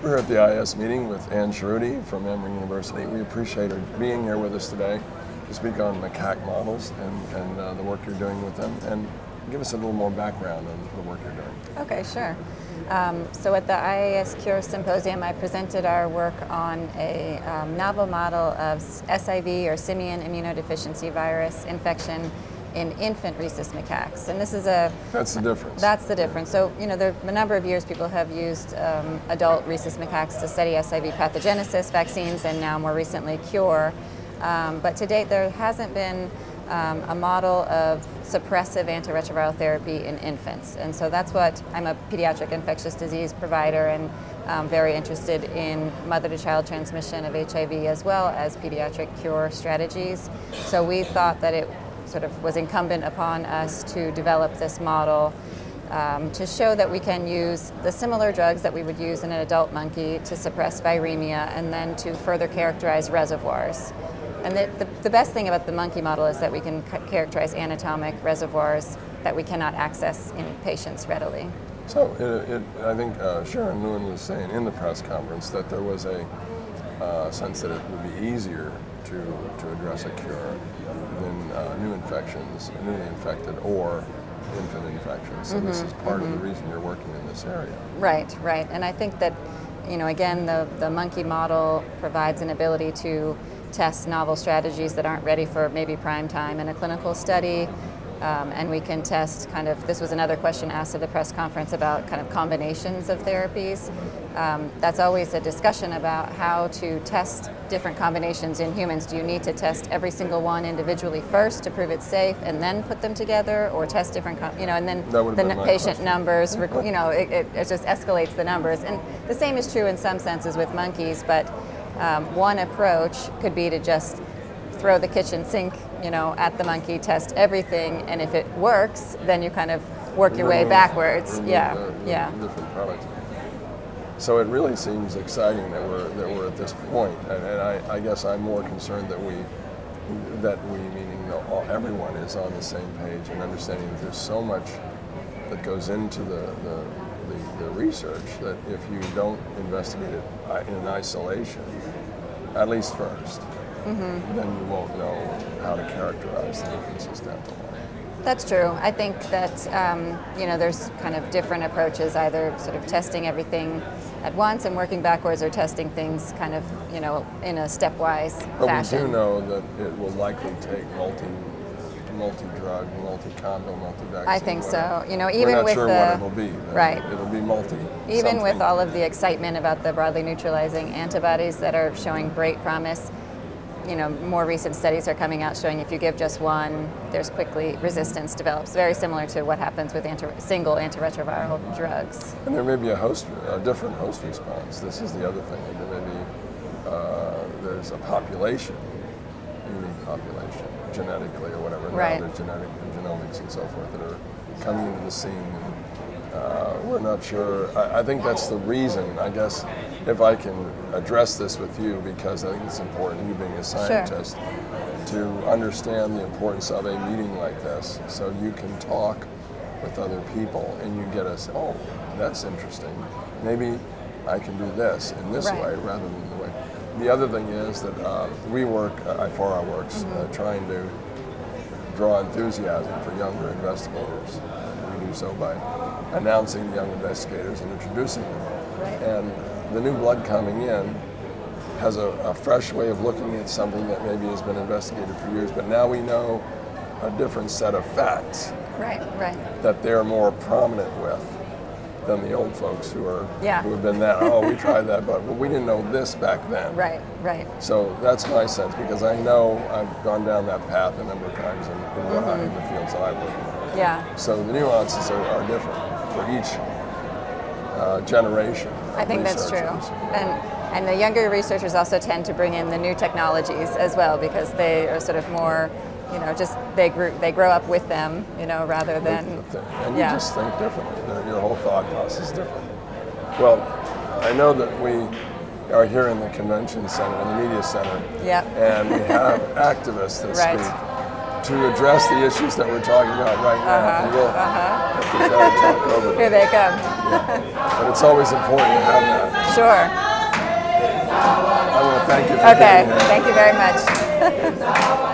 We're at the IAS meeting with Chahroudi from Emory University. We appreciate her being here with us today to speak on macaque models and the work you're doing with them, and give us a little more background on the work you're doing. Okay, sure. So at the IAS Cure Symposium, I presented our work on a novel model of SIV, or simian immunodeficiency virus infection in infant rhesus macaques. And this is That's the difference. That's the difference. So, you know, there a number of years people have used adult rhesus macaques to study SIV pathogenesis vaccines, and now more recently cure. But to date there hasn't been a model of suppressive antiretroviral therapy in infants. And so that's what, I'm a pediatric infectious disease provider, and very interested in mother-to-child transmission of HIV as well as pediatric cure strategies. So we thought that it sort of was incumbent upon us to develop this model to show that we can use the similar drugs that we would use in an adult monkey to suppress viremia, and then to further characterize reservoirs. And the best thing about the monkey model is that we can characterize anatomic reservoirs that we cannot access in patients readily. So I think Sharon Lewin was saying in the press conference that there was a sense that it would be easier to address a cure than new infections, newly infected, or infant infections. So this is part of the reason you're working in this area. Right, right. And I think that, you know, again, the monkey model provides an ability to test novel strategies that aren't ready for maybe prime time in a clinical study. And we can test kind of, this was another question asked at the press conference about kind of combinations of therapies. That's always a discussion about how to test different combinations in humans. Do you need to test every single one individually first to prove it's safe and then put them together, or test different, you know, and then the patient numbers, you know, it just escalates the numbers. And the same is true in some senses with monkeys, but one approach could be to just throw the kitchen sink, you know, at the monkey, test everything, and if it works, then you kind of work your way backwards. Yeah. Different products. So it really seems exciting that we're at this point, and I guess I'm more concerned that we meaning everyone is on the same page and understanding that there's so much that goes into the research that if you don't investigate it in isolation, at least first, then you won't know how to characterize the differences down the line. That's true. I think that you know, there's kind of different approaches, either sort of testing everything at once and working backwards, or testing things kind of, you know, in a stepwise but fashion. We do know that it will likely take multi-drug, multi-condom, multi-vaccine. I think so. You know, We're even not with sure what it'll be. Right. It'll be multi. Even with all of the excitement about the broadly neutralizing antibodies that are showing great promise, you know, more recent studies are coming out showing if you give just one, there's quickly resistance develops, very similar to what happens with single antiretroviral drugs. And there may be a different host response. This is the other thing. There may be, there's a population, unique population, genetically or whatever. Right. Now there's genomics and so forth that are coming into the scene. And, we're not sure. I think that's the reason, I guess, if I can address this with you, because I think it's important, you being a scientist, to understand the importance of a meeting like this, so you can talk with other people and you get us, oh, that's interesting. Maybe I can do this in this way rather than the way. The other thing is that we work, IFORA works, trying to draw enthusiasm for younger investigators. We do so by announcing the young investigators and introducing them. Right. And the new blood coming in has a fresh way of looking at something that maybe has been investigated for years, but now we know a different set of facts that they're more prominent with than the old folks who have been that, oh, we tried that, but we didn't know this back then. Right, right. So that's my sense, because I know I've gone down that path a number of times in the fields that I work in. Yeah. So the nuances are different for each generation. I think that's true. And the younger researchers also tend to bring in the new technologies as well, because they are sort of more, you know, just they grow up with them, you know, rather than and you just think differently. Your whole thought process is different. Well, I know that we are here in the convention center, in the media center, and we have activists that speak to address the issues that we're talking about right now. And we'll have to try to talk over them. Here they come. But it's always important to have that. Sure. I want to thank you for Okay, being here. thank you very much.